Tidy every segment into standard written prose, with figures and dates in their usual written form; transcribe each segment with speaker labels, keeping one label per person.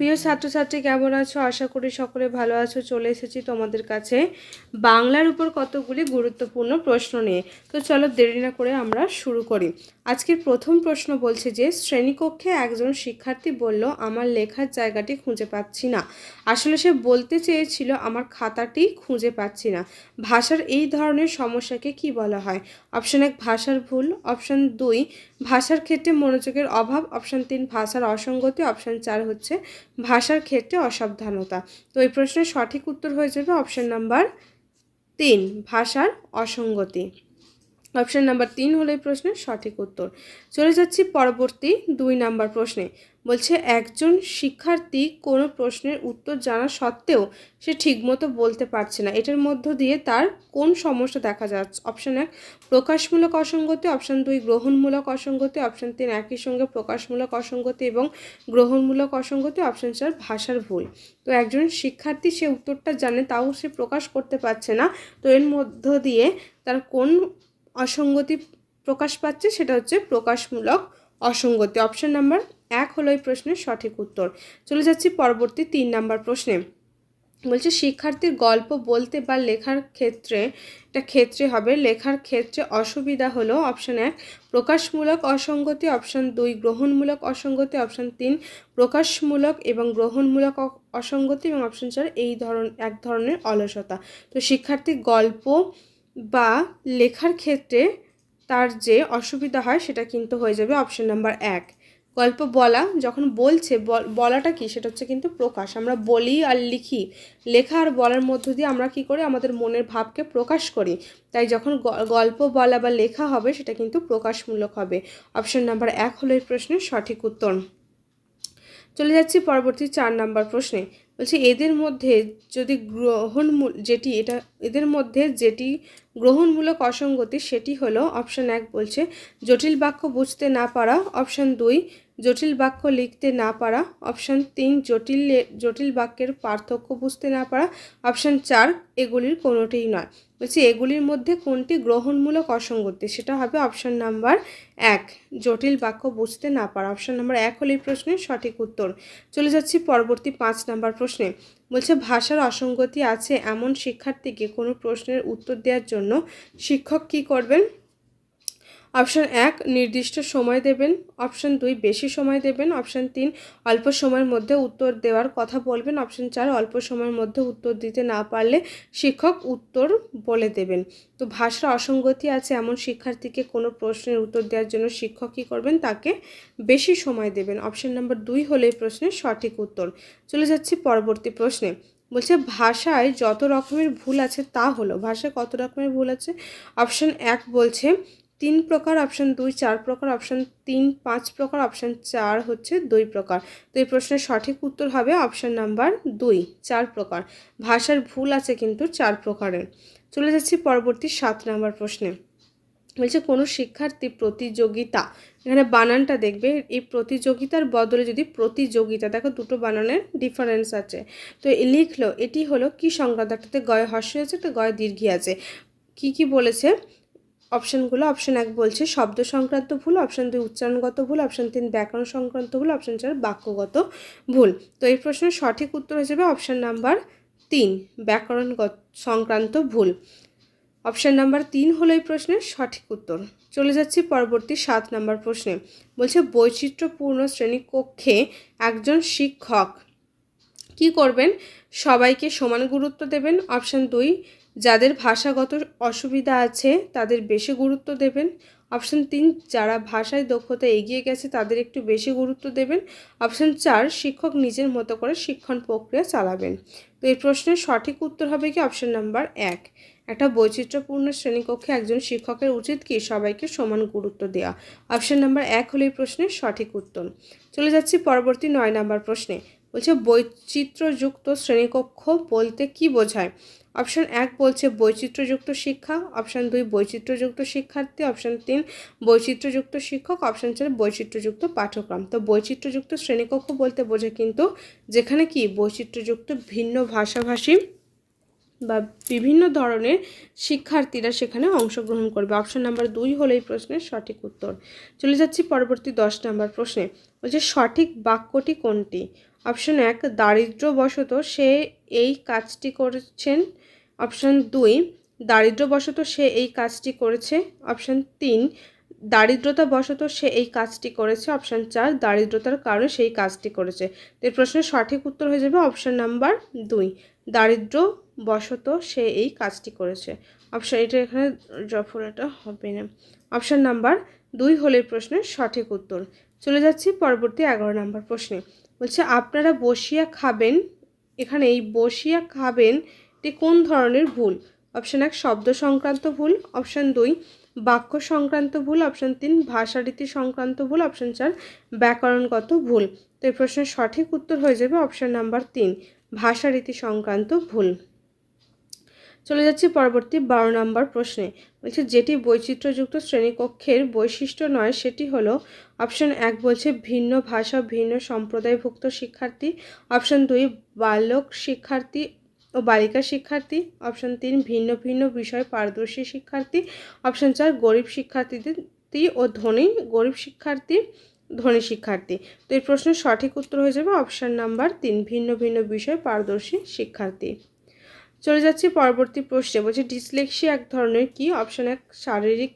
Speaker 1: প্রিয় ছাত্রছাত্রী কেমন আছো? আশা করি সকলে ভালো আছো। চলে এসেছি তোমাদের কাছে বাংলার উপর কতগুলি গুরুত্বপূর্ণ প্রশ্ন নিয়ে। তো চলো দেরি না করে আমরা শুরু করি। আজকের প্রথম প্রশ্ন বলছে যে শ্রেণীকক্ষে একজন শিক্ষার্থী বলল আমার লেখার জায়গাটি খুঁজে পাচ্ছি না। আসলে সে বলতে চেয়েছিল আমার খাতাটি খুঁজে পাচ্ছি না। ভাষার এই ধরনের সমস্যাকে কি বলা হয়? অপশন 1 ভাষার ভুল, অপশন 2 ভাষার ক্ষেত্রে মনোযোগের অভাব, অপশন 3 ভাষার অসঙ্গতি, অপশন 4 হচ্ছে ভাষার ক্ষেত্রে অসাবধানতা। তো এই প্রশ্নের সঠিক উত্তর হয়ে যাবে অপশন নাম্বার 3 ভাষার অসঙ্গতি। অপশন নাম্বার 3 হলো এই প্রশ্নের সঠিক উত্তর। চলে যাচ্ছি পরবর্তী 2 নাম্বার প্রশ্নে। বলছে একজন শিক্ষার্থী কোনো প্রশ্নের উত্তর জানা সত্ত্বেও সে ঠিকমতো বলতে পারছে না, এটার মধ্য দিয়ে তার কোন সমস্যা দেখা যাচ্ছে? অপশন 1 প্রকাশমূলক অসঙ্গতি, অপশন 2 গ্রহণমূলক অসঙ্গতি, অপশন 3 একই সঙ্গে প্রকাশমূলক অসঙ্গতি এবং গ্রহণমূলক অসঙ্গতি, অপশন 4 ভাষার ভুল। তো একজন শিক্ষার্থী সে উত্তরটা জানে তাও সে প্রকাশ করতে পারছে না, তো এর মধ্য দিয়ে তার কোন অসঙ্গতি প্রকাশ পাচ্ছে? সেটা হচ্ছে প্রকাশমূলক অসঙ্গতি। অপশন নাম্বার 1 হলো এই প্রশ্নের সঠিক উত্তর। চলে যাচ্ছি পরবর্তী 3 নাম্বার প্রশ্নে। বলছে শিক্ষার্থীর গল্প বলতে বা লেখার ক্ষেত্রে, এটা ক্ষেত্রে হবে, লেখার ক্ষেত্রে অসুবিধা হলো অপশন 1 প্রকাশমূলক অসঙ্গতি, অপশন 2 গ্রহণমূলক অসঙ্গতি, অপশন 3 প্রকাশমূলক এবং গ্রহণমূলক অসঙ্গতি এবং অপশন 4 এক ধরনের অলসতা। তো শিক্ষার্থীর গল্প বা লেখার ক্ষেত্রে তার যে অসুবিধা হয় সেটা কিন্তু হয়ে যাবে অপশন নাম্বার 1। গল্প বলা, যখন বলছে বলাটা কি, সেটা হচ্ছে কিন্তু প্রকাশ। আমরা বলি আর লিখি, লেখা আর বলার মধ্য দিয়ে আমরা কি করি? আমাদের মনের ভাবকে প্রকাশ করি। তাই যখন গল্প বলা বা লেখা হবে সেটা কিন্তু প্রকাশমূলক হবে। অপশন নাম্বার 1 হলো এই প্রশ্নের সঠিক উত্তর। চলে যাচ্ছি পরবর্তী 4 নাম্বার প্রশ্নে। বলছি এদের মধ্যে যেটি গ্রহণমূলক অসঙ্গতি সেটি হলো অপশন 1 বলছে জটিল বাক্য বুঝতে না পারা, অপশন 2 জটিল বাক্য লিখতে না পারা, অপশন 3 জটিল বাক্যের পার্থক্য বুঝতে না পারা, অপশন 4 এগুলির কোনোটিই নয়। বলছি এগুলির মধ্যে কোনটি গ্রহণমূলক অসঙ্গতি? সেটা হবে অপশন নাম্বার 1 জটিল বাক্য বুঝতে না পারা। অপশন নাম্বার 1 হলো এই প্রশ্নের সঠিক উত্তর। চলে যাচ্ছি পরবর্তী 5 নাম্বার প্রশ্নে। বলছে ভাষার অসঙ্গতি আছে এমন শিক্ষার্থীকে কোনো প্রশ্নের উত্তর দেওয়ার জন্য শিক্ষক কি করবেন? অপশন 1 নির্দিষ্ট সময় দেবেন, অপশন 2 বেশি সময় দেবেন, অপশন 3 অল্প সময়ের মধ্যে উত্তর দেওয়ার কথা বলবেন, অপশন 4 অল্প সময়ের মধ্যে উত্তর দিতে না পারলে শিক্ষক উত্তর বলে দেবেন। তো ভাষার অসঙ্গতি আছে এমন শিক্ষার্থীকে কোনো প্রশ্নের উত্তর দেওয়ার জন্য শিক্ষক কী করবেন? তাকে বেশি সময় দেবেন। অপশন নাম্বার 2 হলো এই প্রশ্নের সঠিক উত্তর। চলে যাচ্ছি পরবর্তী প্রশ্নে। বলছে ভাষায় যত রকমের ভুল আছে তা হলো, ভাষায় কত রকমের ভুল আছে? অপশন 1 বলছে 3 প্রকার, অপশন 2 4 প্রকার, অপশন 3 5 প্রকার, অপশন 4 হচ্ছে 2 প্রকার। তো এই প্রশ্নের সঠিক উত্তর হবে অপশন নাম্বার 2 4 প্রকার। ভাষার ভুল আছে কিন্তু 4 প্রকারের। চলে যাচ্ছি পরবর্তী 7 নাম্বার প্রশ্নে। বলছে কোনো শিক্ষার্থী প্রতিযোগিতা, এখানে বানানটা দেখবে, এই প্রতিযোগিতার বদলে যদি প্রতিযোগিতা, দেখো দুটো বানানের ডিফারেন্স আছে। তো লিখলো এটি হলো কি সংক্রান্ত, একটাতে গয় হর্ষই আছে, একটা গয় দীর্ঘই আছে। কি বলেছে অপশানগুলো? অপশন 1 বলছে শব্দ সংক্রান্ত ভুল, অপশন 2 উচ্চারণগত ভুল, অপশন 3 ব্যাকরণ সংক্রান্ত ভুল, অপশন 4 বাক্যগত ভুল। তো এই প্রশ্নের সঠিক উত্তর হয়ে যাবে অপশন নাম্বার 3 ব্যাকরণগত সংক্রান্ত ভুল। অপশন নাম্বার 3 হলো এই প্রশ্নের সঠিক উত্তর। চলে যাচ্ছি পরবর্তী 7 নাম্বার প্রশ্নে। বলছে বৈচিত্র্যপূর্ণ শ্রেণীকক্ষে একজন শিক্ষক কি করবেন? সবাইকে সমান গুরুত্ব দেবেন, অপশন 2 যাদের ভাষাগত অসুবিধা আছে তাদের বেশি গুরুত্ব দেবেন, অপশন 3 যারা ভাষায় দক্ষতা এগিয়ে গেছে তাদের একটু বেশি গুরুত্ব দেবেন, অপশন 4 শিক্ষক নিজের মতো করে শিক্ষণ প্রক্রিয়া চালাবেন। তো এই প্রশ্নের সঠিক উত্তর হবে কি? অপশন নাম্বার 1 একটা বৈচিত্র্যপূর্ণ শ্রেণীকক্ষে একজন শিক্ষকের উচিত কি? সবাইকে সমান গুরুত্ব দেওয়া। অপশন নাম্বার 1 হলো এই প্রশ্নের সঠিক উত্তর। চলে যাচ্ছি পরবর্তী 9 নাম্বার প্রশ্নে। বলছে বৈচিত্র্যযুক্ত শ্রেণীকক্ষ বলতে কি বোঝায়? অপশন 1 বলছে বৈচিত্র্যযুক্ত শিক্ষা, অপশন 2 বৈচিত্র্যযুক্ত শিক্ষার্থী, অপশন 3 বৈচিত্র্যযুক্ত শিক্ষক, অপশন 4 বৈচিত্র্যযুক্ত পাঠ্যক্রম। তো বৈচিত্র্যযুক্ত শ্রেণীকক্ষ বলতে বোঝায় কিন্তু যেখানে কি বৈচিত্র্যযুক্ত ভিন্ন ভাষাভাষী বা বিভিন্ন ধরনের শিক্ষার্থীরা সেখানে অংশগ্রহণ করবে। অপশন নাম্বার 2 হলো এই প্রশ্নের সঠিক উত্তর। চলে যাচ্ছি পরবর্তী 10 নাম্বার প্রশ্নে। বলছে সঠিক বাক্যটি কোনটি? অপশন 1 দারিদ্র্যবশত সে এই কাজটি করেছেন। অপশন 2 দারিদ্র্যবশত সে এই কাজটি করেছে। অপশন 3 দারিদ্রতাবশত সে এই কাজটি করেছে। অপশন 4 দারিদ্রতার কারণে সেই কাজটি করেছে। তো এই প্রশ্নের সঠিক উত্তর হয়ে যাবে অপশন নাম্বার 2 দারিদ্র্যবশত সে এই কাজটি করেছে। অপশন এটা এখানে জফলাটা হবে না। অপশন নাম্বার 2 হলে প্রশ্নের সঠিক উত্তর। চলে যাচ্ছি পরবর্তী 11 নম্বর প্রশ্নে। বলছে আপনারা বসিয়া খাবেন, এখানে এই বসিয়া খাবেন এটি কোন ধরনের ভুল? অপশন 1 শব্দ সংক্রান্ত ভুল। অপশন 2 বাক্য সংক্রান্ত ভুল। অপশন 3 ভাষারীতি সংক্রান্ত ভুল। অপশন 4 ব্যাকরণগত ভুল। তো এই প্রশ্নের সঠিক উত্তর হয়ে যাবে অপশন নাম্বার 3 ভাষারীতি সংক্রান্ত ভুল। চলে যাচ্ছি পরবর্তী 12 নম্বর প্রশ্নে। বলছে যেটি বৈচিত্র্যযুক্ত শ্রেণীকক্ষের বৈশিষ্ট্য নয় সেটি হলো। অপশন 1 বলছে ভিন্ন ভাষা ভিন্ন সম্প্রদায়ভুক্ত শিক্ষার্থী। অপশন 2 বালক শিক্ষার্থী ও বালিকা শিক্ষার্থী। অপশন 3 ভিন্ন ভিন্ন বিষয়ে পারদর্শী শিক্ষার্থী। অপশন 4 গরিব শিক্ষার্থী ও গরিব শিক্ষার্থী ধনী শিক্ষার্থী। তো এই প্রশ্নের সঠিক উত্তর হয়ে যাবে অপশন নাম্বার 3 ভিন্ন ভিন্ন বিষয়ে পারদর্শী শিক্ষার্থী। চলে যাচ্ছি পরবর্তী প্রশ্নে। বলছে ডিসলেক্সিয়া এক ধরনের কি? অপশন 1 শারীরিক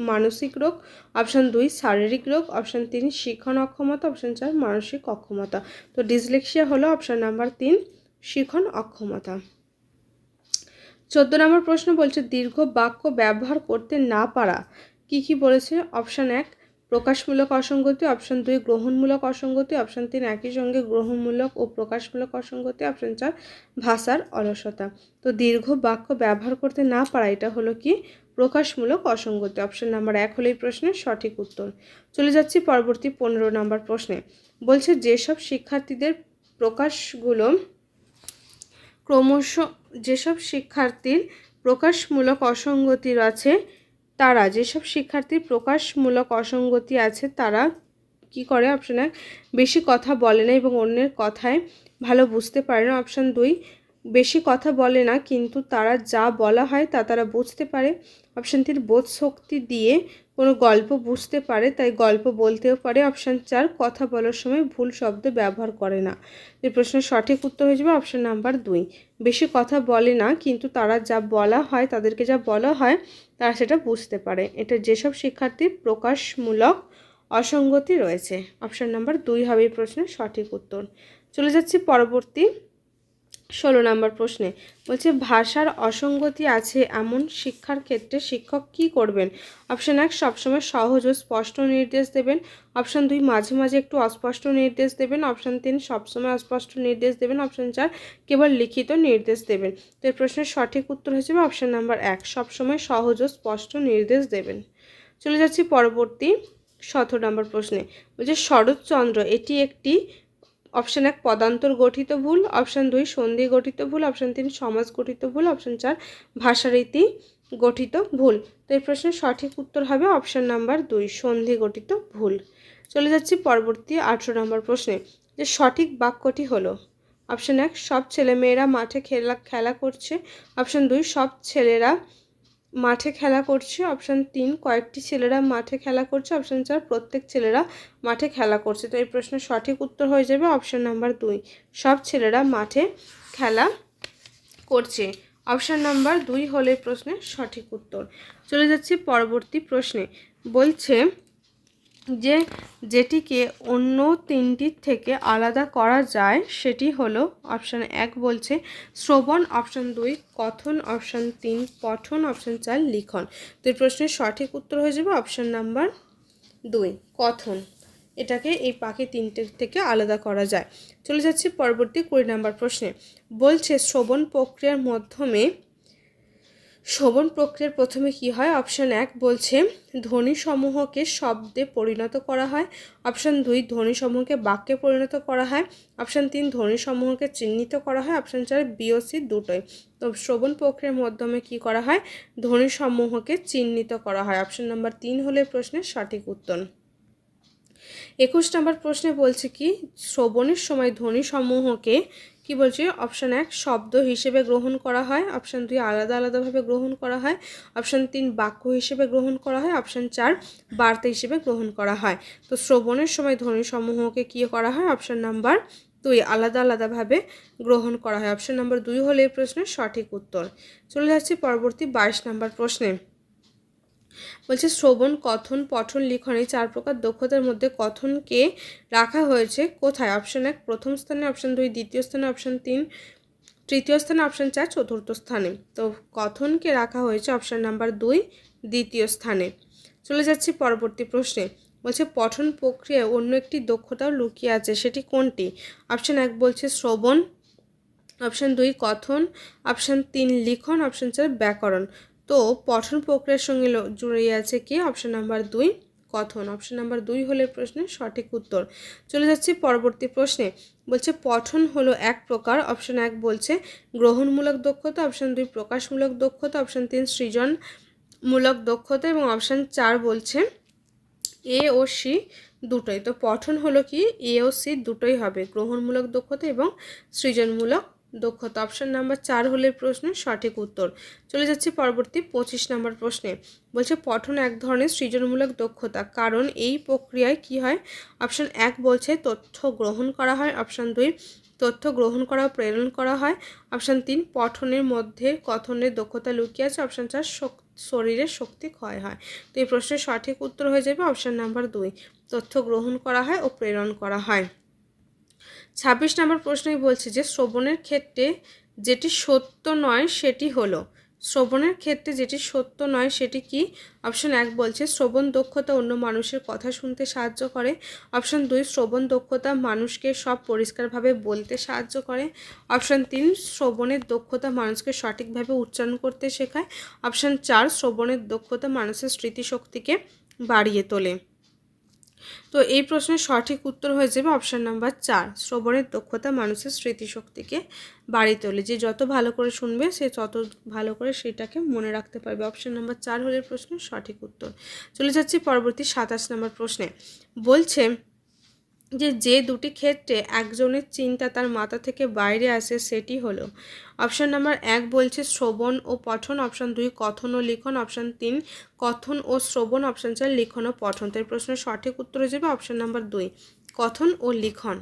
Speaker 1: মানসিক রোগ। অপশন 2 শারীরিক রোগ। অপশন 3 শিখন অক্ষমতা। অপশন 4 মানসিক অক্ষমতা। তো ডিসলেক্সিয়া হলো অপশন নাম্বার 3 শিখন অক্ষমতা। 14 নম্বর প্রশ্ন বলছে দীর্ঘ বাক্য ব্যবহার করতে না পারা কি কি বলেছে? অপশন 1 প্রকাশমূলক অসঙ্গতি। অপশন 2 গ্রহণমূলক অসঙ্গতি। অপশন 3 একই সঙ্গে গ্রহণমূলক ও প্রকাশমূলক অসঙ্গতি। অপশন 4 ভাষার অলসতা। তো দীর্ঘ বাক্য ব্যবহার করতে না পারা এটা হলো কি? প্রকাশমূলক অসঙ্গতি। অপশন নাম্বার 1 হলো এই প্রশ্নের সঠিক উত্তর। চলে যাচ্ছি পরবর্তী 15 নম্বর প্রশ্নে। বলছে যেসব শিক্ষার্থীদের প্রকাশগুলো যেসব শিক্ষার্থীর প্রকাশমূলক অসঙ্গতি আছে তারা কি করে? অপশন 1 বেশি কথা বলে না এবং অন্যের কথায় ভালো বুঝতে পারে না। অপশন 2 বেশি কথা বলে না কিন্তু তারা যা বলা হয় তা তারা বুঝতে পারে। অপশন 3 বোধ শক্তি দিয়ে কোনো গল্প বুঝতে পারে তাই গল্প বলতেও পারে। অপশন 4 কথা বলার সময় ভুল শব্দ ব্যবহার করে না। এই প্রশ্নের সঠিক উত্তর হয়ে যাবে অপশন নাম্বার 2 বেশি কথা বলে না কিন্তু তারা যা বলা হয় তাদেরকে যা বলা হয় তারা সেটা বুঝতে পারে। এটা যেসব শিক্ষার্থীর প্রকাশমূলক অসঙ্গতি রয়েছে। অপশন নাম্বার 2 হবে এই প্রশ্নের সঠিক উত্তর। চলে যাচ্ছি পরবর্তী 16 নম্বর প্রশ্নে। বলছে ভাষার অসঙ্গতি আছে এমন শিক্ষার ক্ষেত্রে শিক্ষক কি করবেন? অপশন 1 সবসময় সহজ ও স্পষ্ট নির্দেশ দেবেন। অপশন 2 মাঝে মাঝে একটু অস্পষ্ট নির্দেশ দেবেন। অপশন 3 সবসময় অস্পষ্ট নির্দেশ দেবেন। অপশন 4 কেবল লিখিত নির্দেশ দেবেন। তো এই প্রশ্নের সঠিক উত্তর হয়ে যাবে অপশন নাম্বার 1 সবসময় সহজ ও স্পষ্ট নির্দেশ দেবেন। চলে যাচ্ছি পরবর্তী 17 নম্বর প্রশ্নে। বলছে শরৎচন্দ্র এটি একটি। অপশন 1 পদান্তর গঠিত ভুল। অপশন 2 সন্ধি গঠিত ভুল। অপশন 3 সমাজ গঠিত ভুল। অপশন 4 ভাষারীতি গঠিত ভুল। তো এই প্রশ্নের সঠিক উত্তর হবে অপশন নাম্বার 2 সন্ধি গঠিত ভুল। চলে যাচ্ছি পরবর্তী 18 নম্বর প্রশ্নে। যে সঠিক বাক্যটি হলো। অপশন 1 সব ছেলেমেয়েরা মাঠে খেলা করছে। অপশন 2 সব ছেলেরা মাঠে খেলা করছে। অপশন 3 কয়েকটি ছেলেরা মাঠে খেলা করছে। অপশন 4 প্রত্যেক ছেলেরা মাঠে খেলা করছে। তো এই প্রশ্নের সঠিক উত্তর হয়ে যাবে অপশন নাম্বার 2 সব ছেলেরা মাঠে খেলা করছে। অপশন নাম্বার 2 হলে প্রশ্নের সঠিক উত্তর। চলে যাচ্ছি পরবর্তী প্রশ্নে। বলছে যে যেটিকে অন্য তিনটির থেকে আলাদা করা যায় সেটি হলো। অপশান 1 বলছে শ্রবণ। অপশান 2 কথন। অপশান 3 পঠন। অপশান 4 লিখন। তো এই প্রশ্নের সঠিক উত্তর হয়ে যাবে অপশান নাম্বার 2 কথন। এটাকে এই পাখি তিনটের থেকে আলাদা করা যায়। চলে যাচ্ছি পরবর্তী 20 নম্বর প্রশ্নে। বলছে শ্রবণ প্রক্রিয়ার প্রথমে কি হয়? অপশান 1 বলছে ধ্বনিসমূহকে শব্দে পরিণত করা হয়। অপশান 2 ধ্বনিসমূহকে বাক্যে পরিণত করা হয়। অপশান 3 ধ্বনিসমূহকে চিহ্নিত করা হয়। অপশান 4 বিওসি দুটোই। তো শ্রবণ প্রক্রিয়ার মাধ্যমে কি করা হয়? ধ্বনিসমূহকে চিহ্নিত করা হয়। অপশান নাম্বার 3 হলে প্রশ্নের সঠিক উত্তর। 21 নম্বর প্রশ্নে বলছে কি শ্রবণের সময় ধ্বনিসমূহকে কি বলছে? অপশান 1 শব্দ হিসেবে গ্রহণ করা হয়। অপশান 2 আলাদা আলাদাভাবে গ্রহণ করা হয়। অপশান 3 বাক্য হিসেবে গ্রহণ করা হয়। অপশান 4 বার্তা হিসেবে গ্রহণ করা হয়। তো শ্রবণের সময় ধ্বনিসমূহকে কি করা হয়? অপশান নাম্বার 2 আলাদা আলাদাভাবে গ্রহণ করা হয়। অপশন নাম্বার 2 হলো এই প্রশ্নের সঠিক উত্তর। চলে যাচ্ছি পরবর্তী 22 নম্বর প্রশ্নে। বলছে শ্রবণ, কথন, পঠন, লিখন এই 4 প্রকার দক্ষতার মধ্যে কথনকে রাখা হয়েছে কোথায়? অপশন 1 প্রথম স্থানে, অপশন 2 দ্বিতীয় স্থানে, অপশন 3 তৃতীয় স্থানে, অপশন 4 চতুর্থ স্থানে। তো কথনকে রাখা হয়েছে অপশন নাম্বার 2 দ্বিতীয় স্থানে। চলে যাচ্ছি পরবর্তী প্রশ্নে। বলছে পঠন প্রক্রিয়ায় অন্য একটি দক্ষতাও লুকিয়ে আছে, সেটি কোনটি? অপশন 1 বলছে শ্রবণ, অপশন 2 কথন, অপশন 3 লিখন, অপশন 4 ব্যাকরণ। তো পঠন প্রক্রিয়ার সঙ্গে জড়িয়ে আছে কি? অপশন নাম্বার 2 কথন। অপশন নাম্বার 2 হলো প্রশ্নের সঠিক উত্তর। চলে যাচ্ছি পরবর্তী প্রশ্নে। বলছে পঠন হলো এক প্রকার। অপশন 1 বলছে গ্রহণমূলক দক্ষতা, অপশন 2 প্রকাশমূলক দক্ষতা, অপশন 3 সৃজনমূলক দক্ষতা এবং অপশন 4 বলছে এ ও সি দুটোই। তো পঠন হলো কি? এ ও সি দুটোই হবে, গ্রহণমূলক দক্ষতা এবং সৃজনমূলক দক্ষতা। অপশন নাম্বার 4 হলে প্রশ্নের সঠিক উত্তর। চলে যাচ্ছি পরবর্তী 25 নম্বর প্রশ্নে। বলছে পঠন এক ধরনের সৃজনমূলক দক্ষতা, কারণ এই প্রক্রিয়ায় কি হয়? অপশন 1 বলছে তথ্য গ্রহণ করা হয়, অপশন 2 তথ্য গ্রহণ করা ও প্রেরণ করা হয়, অপশন 3 পঠনের মধ্যে কথনের দক্ষতা লুকিয়ে আছে, অপশন 4 শরীরের শক্তি ক্ষয় হয়। তো এই প্রশ্নের সঠিক উত্তর হয়ে যাবে অপশন নাম্বার 2 তথ্য গ্রহণ করা হয় ও প্রেরণ করা হয়। 26 নম্বর প্রশ্নই বলছে যে শ্রবণের ক্ষেত্রে যেটি সত্য নয় সেটি হলো, শ্রবণের ক্ষেত্রে যেটি সত্য নয় সেটি কি? অপশন 1 বলছে শ্রবণ দক্ষতা অন্য মানুষের কথা শুনতে সাহায্য করে, অপশন 2 শ্রবণ দক্ষতা মানুষকে সব পরিষ্কারভাবে বলতে সাহায্য করে, অপশন 3 শ্রবণের দক্ষতা মানুষকে সঠিকভাবে উচ্চারণ করতে শেখায়, অপশন 4 শ্রবণের দক্ষতা মানুষের স্মৃতিশক্তিকে বাড়িয়ে তোলে। তো এই প্রশ্নের সঠিক উত্তর হয়ে যাবে অপশন নাম্বার 4 শ্রবণের দক্ষতা মানুষের স্মৃতিশক্তিকে বাড়িয়ে তোলে। যে যত ভালো করে শুনবে সে তত ভালো করে সেটাকে মনে রাখতে পারবে। অপশন নাম্বার 4 হলে প্রশ্নের সঠিক উত্তর। চলে যাচ্ছি পরবর্তী 27 নম্বর প্রশ্নে। বলছে যে দুটি ক্ষেত্রে একজনের চিন্তা তার মাথা থেকে বাইরে আসে সেটি হলো, অপশন নাম্বার 1 বলছে শ্রবণ ও পঠন, অপশন 2 কথন ও লিখন, অপশন 3 কথন ও শ্রবণ, অপশন 4 লিখন ও পঠন। তো এই প্রশ্নের সঠিক উত্তর হয়ে যাবে অপশন নাম্বার 2 কথন ও লিখন।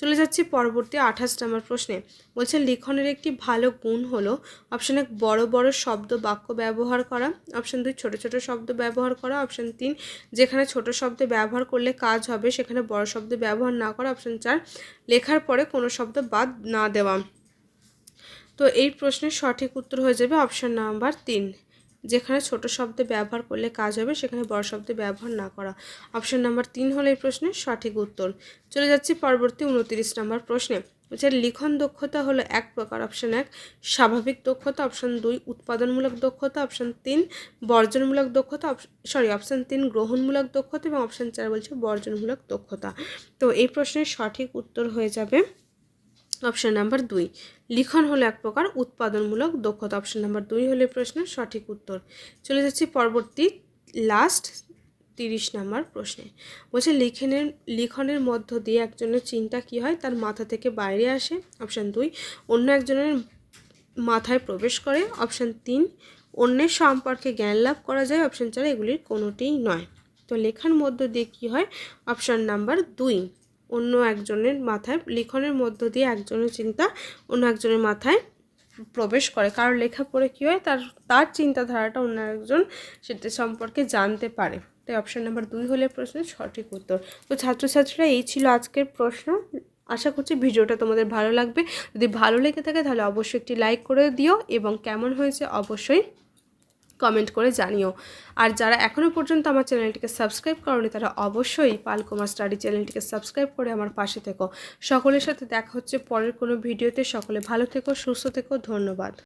Speaker 1: চলে যাচ্ছি পরবর্তী 28 নম্বর প্রশ্নে। বলছে লিখনের একটি ভালো গুণ হলো, অপশন 1 বড় বড় শব্দ বাক্য ব্যবহার করা, অপশন 2 ছোট ছোট শব্দ ব্যবহার করা, অপশন 3 যেখানে ছোট শব্দ ব্যবহার করলে কাজ হবে সেখানে বড় শব্দ ব্যবহার না করা, অপশন 4 লেখার পরে কোনো শব্দ বাদ না দেওয়া। তো এই প্রশ্নের সঠিক উত্তর হয়ে যাবে অপশন নাম্বার 3 যেখানে ছোট শব্দ ব্যবহার করলে কাজ হবে সেখানে বড় শব্দ ব্যবহার না করা। অপশন নাম্বার 3 হলো এই প্রশ্নের সঠিক উত্তর। চলে যাচ্ছি পরবর্তী 29 নম্বর প্রশ্নে। লিখন দক্ষতা হলো এক প্রকার। অপশন 1 স্বাভাবিক দক্ষতা, অপশন 2 উৎপাদনমূলক দক্ষতা, অপশন 3 বর্জনমূলক দক্ষতা, অপশন 3 গ্রহণমূলক দক্ষতা এবং অপশন 4 বলছে বর্জনমূলক দক্ষতা। তো এই প্রশ্নের সঠিক উত্তর হয়ে যাবে অপশন নাম্বার 2 লিখন হলো এক প্রকার উৎপাদনমূলক দক্ষতা। অপশন নাম্বার 2 হলে প্রশ্নের সঠিক উত্তর। চলে যাচ্ছি পরবর্তী লাস্ট 30 নম্বর প্রশ্নে। বলছে লিখনের মধ্য দিয়ে একজনের চিন্তা কি হয়? তার মাথা থেকে বাইরে আসে, অপশন 2 অন্য একজনের মাথায় প্রবেশ করে, অপশন 3 অন্যের সম্পর্কে জ্ঞান লাভ করা যায়, অপশন 4 এগুলির কোনোটিই নয়। তো লেখার মধ্য দিয়ে কি হয়? অপশন নাম্বার 2 অন্য একজনের মাথায়, লিখনের মধ্য দিয়ে একজনের চিন্তা অন্য একজনের মাথায় প্রবেশ করে। কারো লেখা পড়ে কী হয়? তার চিন্তাধারাটা অন্য একজন সেটা সম্পর্কে জানতে পারে। তাই অপশন নাম্বার 2 হলে প্রশ্নের সঠিক উত্তর। তো ছাত্রছাত্রীরা এই ছিল আজকের প্রশ্ন। আশা করছি ভিডিওটা তোমাদের ভালো লাগবে। যদি ভালো লেগে থাকে তাহলে অবশ্যই একটি লাইক করে দিও এবং কেমন হয়েছে অবশ্যই কমেন্ট করে জানিও। আর যারা এখনও পর্যন্ত আমার চ্যানেলটিকে সাবস্ক্রাইব করোনি তারা অবশ্যই পালকুমার স্টাডি চ্যানেলটিকে সাবস্ক্রাইব করে আমার পাশে থেকো। সকলের সাথে দেখা হচ্ছে পরের কোনো ভিডিওতে। সকলে ভালো থেকো, সুস্থ থেকো, ধন্যবাদ।